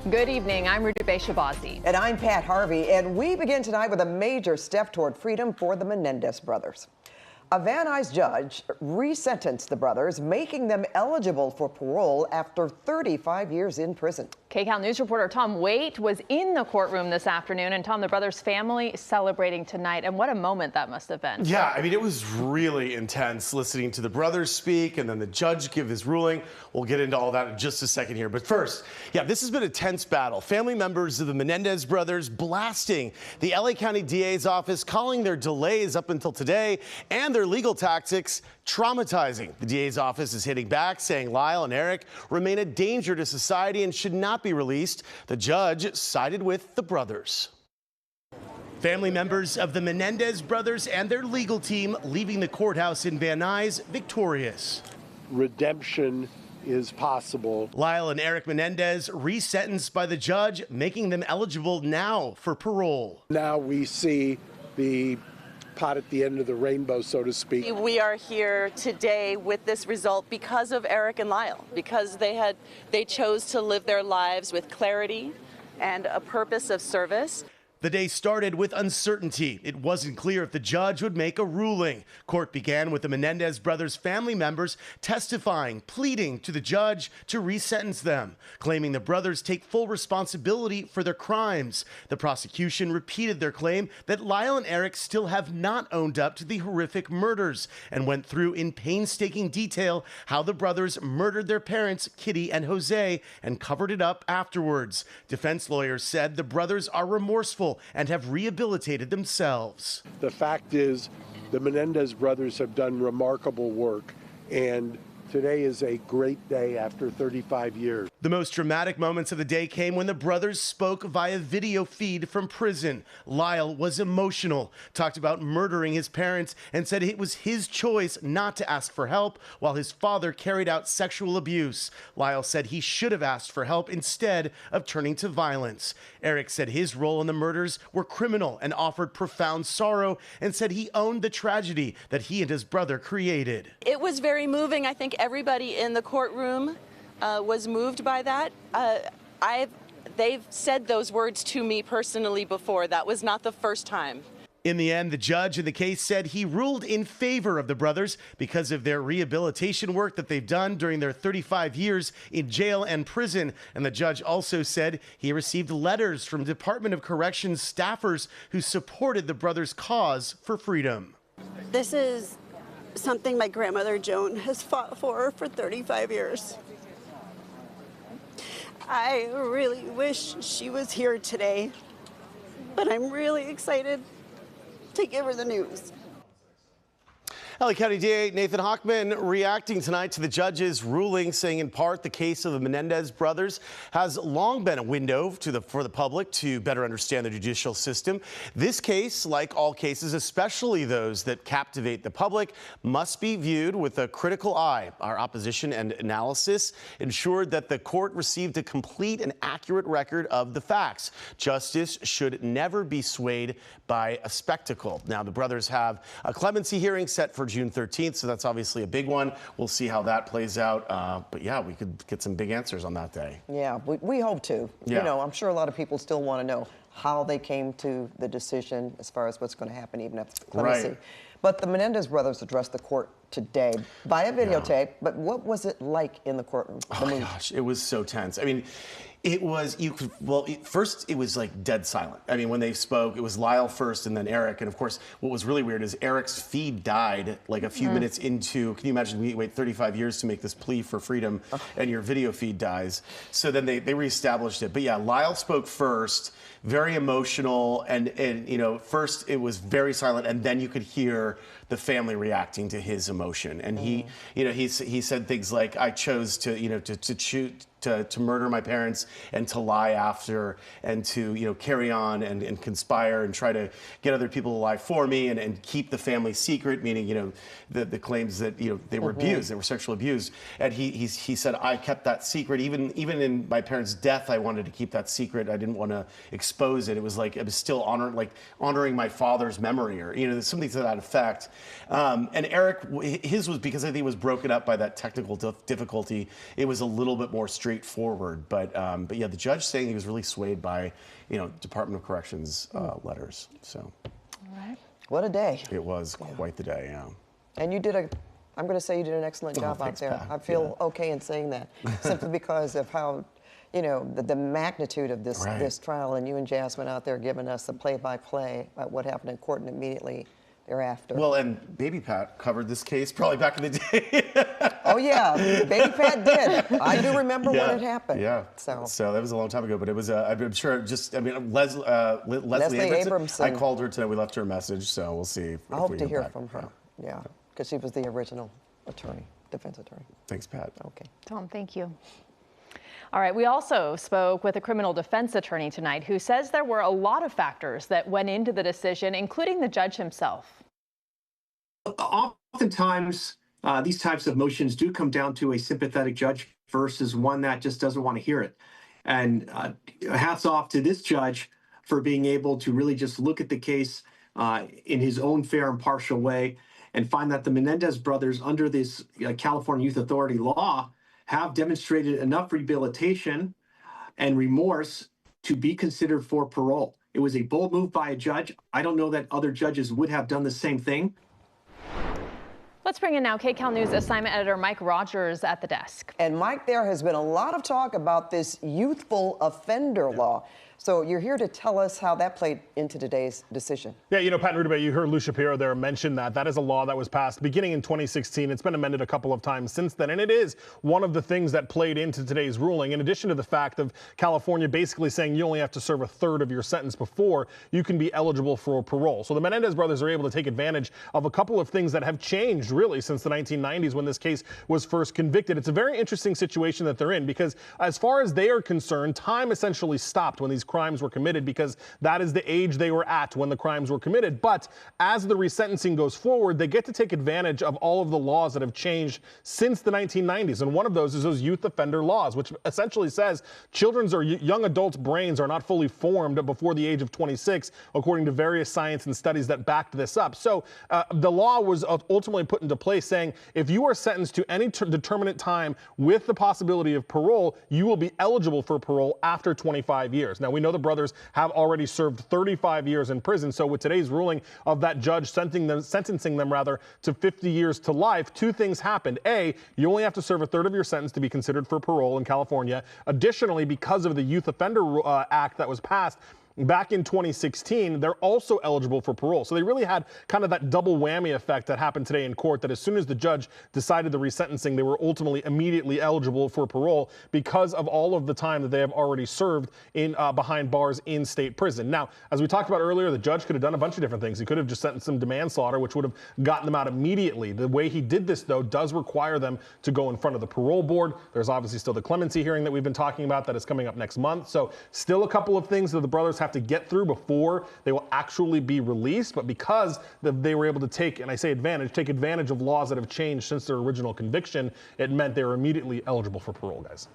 Good evening. I'm Rudabeh Shabazi. And I'm Pat Harvey. And we begin tonight with a major step toward freedom for the Menendez brothers. A Van Nuys judge resentenced the brothers, making them eligible for parole after 35 years in prison. KCAL News reporter Tom Waite was in the courtroom this afternoon. And Tom, the brothers' family celebrating tonight. And what a moment that must have been. Yeah, I mean, it was really intense listening to the brothers speak and then the judge give his ruling. We'll get into all that in just a second here. But first, yeah, this has been a tense battle. Family members of the Menendez brothers blasting the LA County DA's office, calling their delays up until today and their legal tactics traumatizing. The DA's office is hitting back, saying Lyle and Eric remain a danger to society and should not be released. The judge sided with the brothers. Family members of the Menendez brothers and their legal team leaving the courthouse in Van Nuys victorious. Redemption is possible. Lyle and Eric Menendez resentenced by the judge, making them eligible now for parole. Now we see the pot at the end of the rainbow, so to speak. We are here today with this result because of Eric and Lyle, because they chose to live their lives with clarity and a purpose of service. The day started with uncertainty. It wasn't clear if the judge would make a ruling. Court began with the Menendez brothers' family members testifying, pleading to the judge to resentence them, claiming the brothers take full responsibility for their crimes. The prosecution repeated their claim that Lyle and Eric still have not owned up to the horrific murders and went through in painstaking detail how the brothers murdered their parents, Kitty and Jose, and covered it up afterwards. Defense lawyers said the brothers are remorseful and have rehabilitated themselves. The fact is, the Menendez brothers have done remarkable work, and today is a great day after 35 years. The most dramatic moments of the day came when the brothers spoke via video feed from prison. Lyle was emotional, talked about murdering his parents, and said it was his choice not to ask for help while his father carried out sexual abuse. Lyle said he should have asked for help instead of turning to violence. Eric said his role in the murders were criminal and offered profound sorrow and said he owned the tragedy that he and his brother created. It was very moving. I think everybody in the courtroom was moved by that. They've said those words to me personally before. That was not the first time. In the end, the judge in the case said he ruled in favor of the brothers because of their rehabilitation work that they've done during their 35 years in jail and prison. And the judge also said he received letters from Department of Corrections staffers who supported the brothers' cause for freedom. This is something my grandmother Joan has fought for 35 years. I really wish she was here today, but I'm really excited to give her the news. LA County DA Nathan Hochman reacting tonight to the judge's ruling, saying in part the case of the Menendez brothers has long been a window for the public to better understand the judicial system. This case, like all cases, especially those that captivate the public, must be viewed with a critical eye. Our opposition and analysis ensured that the court received a complete and accurate record of the facts. Justice should never be swayed by a spectacle. Now, the brothers have a clemency hearing set for June 13th, so that's obviously a big one. We'll see how that plays out. But yeah, we could get some big answers on that day. Yeah, we hope to. Yeah. You know, I'm sure a lot of people still want to know how they came to the decision as far as what's going to happen, even after the clemency. Right. But the Menendez brothers addressed the court today via videotape. Yeah. But what was it like in the courtroom? Oh my gosh, it was so tense. I mean, it was, first it was like dead silent. I mean, when they spoke, it was Lyle first and then Eric. And of course, what was really weird is Eric's feed died like a few minutes into, can you imagine we wait 35 years to make this plea for freedom and your video feed dies? So then they reestablished it. But yeah, Lyle spoke first, very emotional. And you know, first it was very silent and then you could hear the family reacting to his emotion. And he said things like, I chose to murder my parents and to lie after and to, carry on and conspire and try to get other people alive for me and keep the family secret, meaning, the claims that, they were abused, they were sexually abused. And he said, I kept that secret. Even in my parents' death, I wanted to keep that secret. I didn't want to expose it. It was like, it was still honoring my father's memory or, something to that effect. And Eric, his was because I think it was broken up by that technical difficulty. It was a little bit more streamlined. straightforward. But yeah, the judge saying he was really swayed by, Department of Corrections letters. So. All right. What a day. It was quite the day, yeah. And I'm going to say you did an excellent job thanks, out there. Pat. I feel okay in saying that, simply because of how, the magnitude of this trial, and you and Jasmine out there giving us the play-by-play about what happened in court and immediately thereafter. Well, and Baby Pat covered this case probably back in the day. Oh yeah, Baby Pat did. I do remember when it happened. Yeah. So that was a long time ago, but it was. I'm sure. Leslie Abramson. I called her today. We left her a message, so we'll see. I hope to hear from her. Yeah, because she was the original defense attorney. Thanks, Pat. Okay. Tom, thank you. All right, we also spoke with a criminal defense attorney tonight who says there were a lot of factors that went into the decision, including the judge himself. Oftentimes, these types of motions do come down to a sympathetic judge versus one that just doesn't want to hear it. And hats off to this judge for being able to really just look at the case in his own fair and partial way and find that the Menendez brothers, under this California Youth Authority law, have demonstrated enough rehabilitation and remorse to be considered for parole. It was a bold move by a judge. I don't know that other judges would have done the same thing. Let's bring in now KCAL News assignment editor Mike Rogers at the desk. And Mike, there has been a lot of talk about this youthful offender law. So you're here to tell us how that played into today's decision. Yeah, Pat and Rudabeh, you heard Lou Shapiro there mention that. That is a law that was passed beginning in 2016. It's been amended a couple of times since then. And it is one of the things that played into today's ruling, in addition to the fact of California basically saying you only have to serve a third of your sentence before you can be eligible for parole. So the Menendez brothers are able to take advantage of a couple of things that have changed really since the 1990s when this case was first convicted. It's a very interesting situation that they're in because as far as they are concerned, time essentially stopped when these crimes were committed because that is the age they were at when the crimes were committed. But as the resentencing goes forward, they get to take advantage of all of the laws that have changed since the 1990s. And one of those is those youth offender laws, which essentially says children's or young adults' brains are not fully formed before the age of 26, according to various science and studies that backed this up. So the law was ultimately put into place saying if you are sentenced to any determinate time with the possibility of parole, you will be eligible for parole after 25 years. Now, we know the brothers have already served 35 years in prison. So with today's ruling of that judge sentencing them to 50 years to life, two things happened. A, you only have to serve a third of your sentence to be considered for parole in California. Additionally, because of the Youth Offender Act that was passed back in 2016, they're also eligible for parole. So they really had kind of that double whammy effect that happened today in court, that as soon as the judge decided the resentencing, they were ultimately immediately eligible for parole because of all of the time that they have already served in behind bars in state prison. Now, as we talked about earlier, the judge could have done a bunch of different things. He could have just sentenced them to manslaughter, which would have gotten them out immediately. The way he did this, though, does require them to go in front of the parole board. There's obviously still the clemency hearing that we've been talking about that is coming up next month. So still a couple of things that the brothers have to get through before they will actually be released. But because they were able to take advantage of laws that have changed since their original conviction, it meant they were immediately eligible for parole, guys.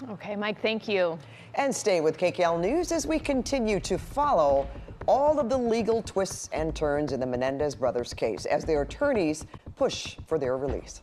Okay, Mike, thank you. And stay with KCAL News as we continue to follow all of the legal twists and turns in the Menendez brothers case as their attorneys push for their release.